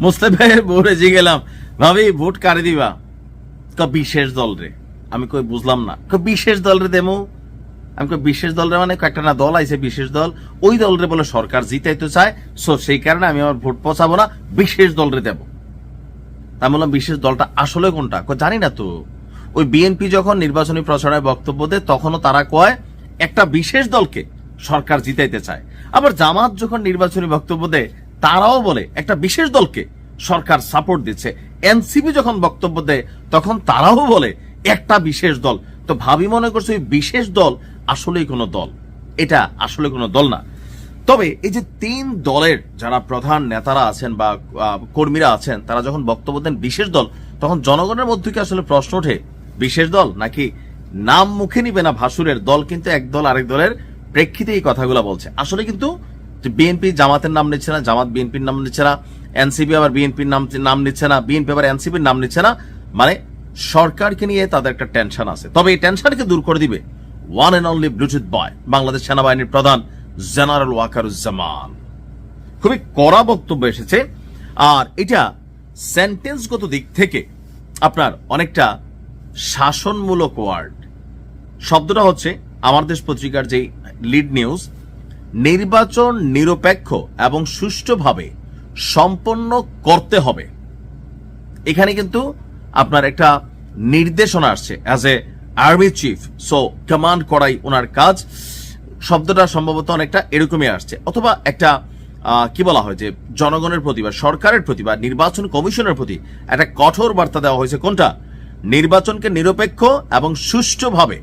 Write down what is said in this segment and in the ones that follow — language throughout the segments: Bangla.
মুস্তাফায়ের বউরে জি গেলাম, ভাবি ভোট কারে দিবা? বিশেষ দল রে। আমি কই বুঝলাম না। বিশেষ দল রে দেমু। আমি কই বিশেষ দল রে মানে কয়েকটা না দল আইছে বিশেষ দল, ওই দল রে বলে সরকার জিতাইতে চায়, সো সেই কারণে আমি আমার ভোট পচাবো না, বিশেষ দল রে দেব। আমি বললাম বিশেষ দলটা আসলে কোনটা? জানি না তো। ওই বিএনপি যখন নির্বাচনী প্রচারণায় বক্তব্য দেয় তখনও তারা কয় একটা বিশেষ দলকে সরকার জিতাইতে চায়। আবার জামাত যখন নির্বাচনী বক্তব্য দেয় তারাও বলে একটা বিশেষ দলকে সরকার সাপোর্ট দিচ্ছে। এনসিপি যখন বক্তব্য দেয় তখন তারাও বলে একটা বিশেষ দল। তো ভাবি মনে করছে ওই বিশেষ দল আসলেই কোনো দল, এটা আসলে কোনো দল না। তবে এই যে তিন দলের যারা প্রধান নেতারা আছেন বা কর্মীরা আছেন তারা যখন বক্তব্য দেন বিশেষ দল, তখন জনগণের মধ্যে কি আসলে প্রশ্ন ওঠে বিশেষ দল নাকি নাম মুখে নিবে না ভাসুরের দল কিন্তু এক দল আরেক দলের প্রেক্ষিতে এই কথাগুলো বলছে। আসলে কিন্তু বিএনপি জামাতের নাম নিচ্ছে না, জামাত বিএনপির নাম নিচ্ছে না, এনসিপি আবার বিএনপির নাম নিচ্ছে না, বিএনপি আবার এনসিপির নাম নিচ্ছে না। মানে সরকারকে নিয়ে তাদের একটা টেনশন আছে। তবে এই টেনশনকে দূর করে দিবে ওয়ান এন্ড অনলি ব্লুটুথ বয়, বাংলাদেশ সেনাবাহিনীর প্রধান জেনারেল ওয়াকারুজ্জামান। খুবই কড়া বক্তব্য এসেছে। আর এটা সেন্টেন্সগত দিক থেকে আপনার অনেকটা শাসনমূলক ওয়ার্ড। শব্দটা হচ্ছে আমার দেশ পত্রিকার যে লিড নিউজ, নির্বাচন নিরপেক্ষ এবং সুষ্ঠুভাবে সম্পন্ন করতে হবে। এখানে কিন্তু আপনার একটা নির্দেশনা আসছে as a army chief, so command করাই ওনার কাজ। শব্দটা সম্ভবত অনেকটা এরকমই আসছে। অথবা একটা কি বলা হয় যে জনগণের প্রতি বা সরকারের প্রতি বা নির্বাচন কমিশনের প্রতি একটা কঠোর বার্তা দেওয়া হয়েছে। কোনটা? নির্বাচনকে নিরপেক্ষ এবং সুষ্ঠুভাবে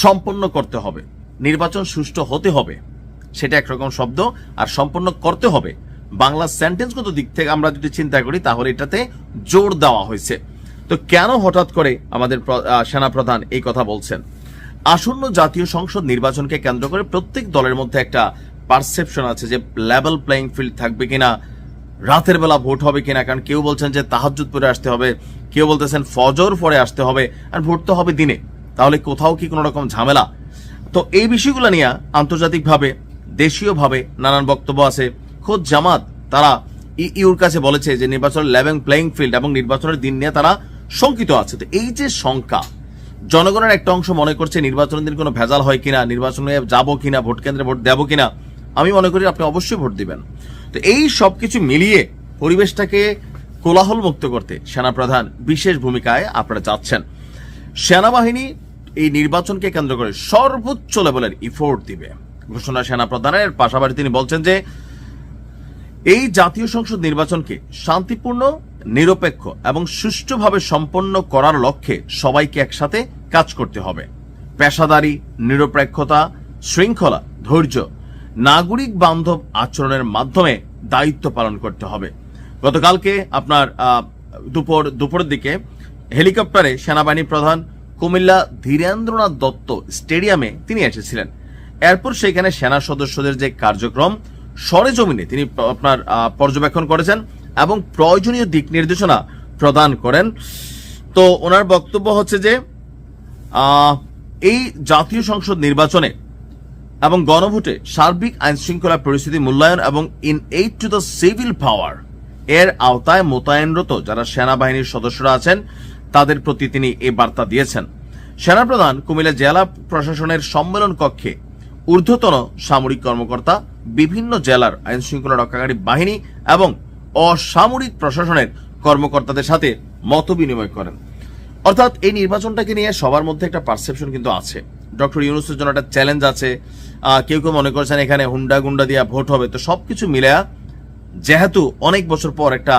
সম্পন্ন করতে হবে। নির্বাচন সুষ্ঠু হতে হবে, সেটা একরকম শব্দ, আর সম্পন্ন করতে হবে বাংলা সেন্টেন্সগত দিক থেকে আমরা যদি চিন্তা করি তাহলে এটাতে জোর দেওয়া হয়েছে। তো কেন হঠাৎ করে আমাদের সেনাপ্রধান এই কথা বলছেন? আসন্ন জাতীয় সংসদ নির্বাচনকে কেন্দ্র করে প্রত্যেক দলের মধ্যে একটা পারসেপশন আছে যে লেভেল প্লেইং ফিল্ড থাকবে কিনা, রাতের বেলা ভোট হবে কিনা। কারণ কেউ বলছেন যে তাহাজ্জুদ পরে আসতে হবে, কেউ বলতেছেন ফজর পরে আসতে হবে, আর ভোট তো হবে দিনে। তাহলে কোথাও কি কোনো রকম ঝামেলা? তো এই বিষয়গুলো নিয়ে আন্তর্জাতিকভাবে দেশীয়ভাবে নানান বক্তব্য আছে। খোদ জামাত তারা ইউর কাছে বলেছে যে নির্বাচনের লেভেল প্লেইং ফিল্ড এবং নির্বাচনের দিন নিয়ে তারা শঙ্কিত আছে। তো এই যে শঙ্কা, জনগণের একটা অংশ মনে করছে নির্বাচনের দিন কোনো ভেজাল হয় কিনা, নির্বাচনে যাবো কিনা, ভোট কেন্দ্রে ভোট দেবো কিনা। আমি মনে করি আপনি অবশ্যই ভোট দিবেন। তো এই সবকিছু মিলিয়ে পরিবেশটাকে কোলাহল মুক্ত করতে সেনাপ্রধান বিশেষ ভূমিকায় আপনারা যাচ্ছেন। সেনাবাহিনী এই নির্বাচনকে কেন্দ্র করে সর্বোচ্চ লেভেলের ইফোর্ট দিবে ঘোষণা সেনাপ্রধানের। পাশাপাশি তিনি বলছেন যে এই জাতীয় সংসদ নির্বাচনকে শান্তিপূর্ণ, নিরপেক্ষ এবং সুষ্ঠুভাবে সম্পন্ন করার লক্ষ্যে সবাইকে একসাথে কাজ করতে হবে। পেশাদারি, নিরপেক্ষতা, শৃঙ্খলা, ধৈর্য, নাগরিক বান্ধব আচরণের মাধ্যমে দায়িত্ব পালন করতে হবে। গতকালকে আপনার দুপুরের দিকে হেলিকপ্টারে সেনাবাহিনী প্রধান কুমিল্লা ধীরেন্দ্রনাথ দত্ত স্টেডিয়ামে তিনি এসেছিলেন। এরপর সেখানে সেনা সদস্যদের যে কার্যক্রম সরেজমিনে তিনি আপনার পর্যবেক্ষণ করেছেন এবং প্রয়োজনীয় দিক নির্দেশনা প্রদান করেন। তো ওনার বক্তব্য হচ্ছে যে এই জাতীয় সংসদ নির্বাচনে এবং গণভোটে সার্বিক আইন শৃঙ্খলা পরিস্থিতি মূল্যায়ন এবং in aid to the civil পাওয়ার এর আওতায় মোতায়েনরত যারা সেনাবাহিনীর সদস্যরা আছেন তাদের প্রতি তিনি এই বার্তা দিয়েছেন। সেনাপ্রধান কুমিল্লা জেলা প্রশাসনের সম্মেলন কক্ষে ঊর্ধ্বতন সামরিক কর্মকর্তা, বিভিন্ন জেলার আইন শৃঙ্খলা রক্ষাকারী বাহিনী এবং অসামরিক প্রশাসনের কর্মকর্তাদের সাথে মত বিনিময় করেন। অর্থাৎ এই নির্বাচনটাকে নিয়ে সবার মধ্যে একটা পারসেপশন কিন্তু আছে। ডক্টর ইউনূসের জন্য একটা চ্যালেঞ্জ আছে। কেউ কেউ মনে করছেন এখানে হুন্ডা গুন্ডা দিয়া ভোট হবে। তো সবকিছু মিলে যেহেতু অনেক বছর পর একটা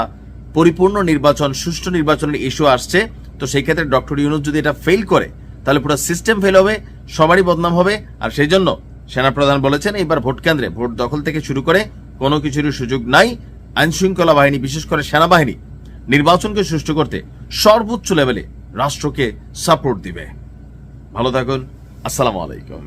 পরিপূর্ণ নির্বাচন, সুষ্ঠু নির্বাচনের ইস্যু আসছে, তো সেই ক্ষেত্রে ডক্টর ইউনূস যদি এটা ফেল করে তাহলে পুরো সিস্টেম ফেল হবে, সবারই বদনাম হবে। আর সেই জন্য সেনাপ্রধান বলেছেন এবার ভোট কেন্দ্রে ভোট দখল থেকে শুরু করে কোনো কিছুরই সুযোগ নাই। আইন শৃঙ্খলা বাহিনী, বিশেষ করে সেনাবাহিনী নির্বাচনকে সুষ্ঠু করতে সর্বোচ্চ লেভেলে রাষ্ট্রকে সাপোর্ট দিবে। ভালো থাকুন। আসসালামু আলাইকুম।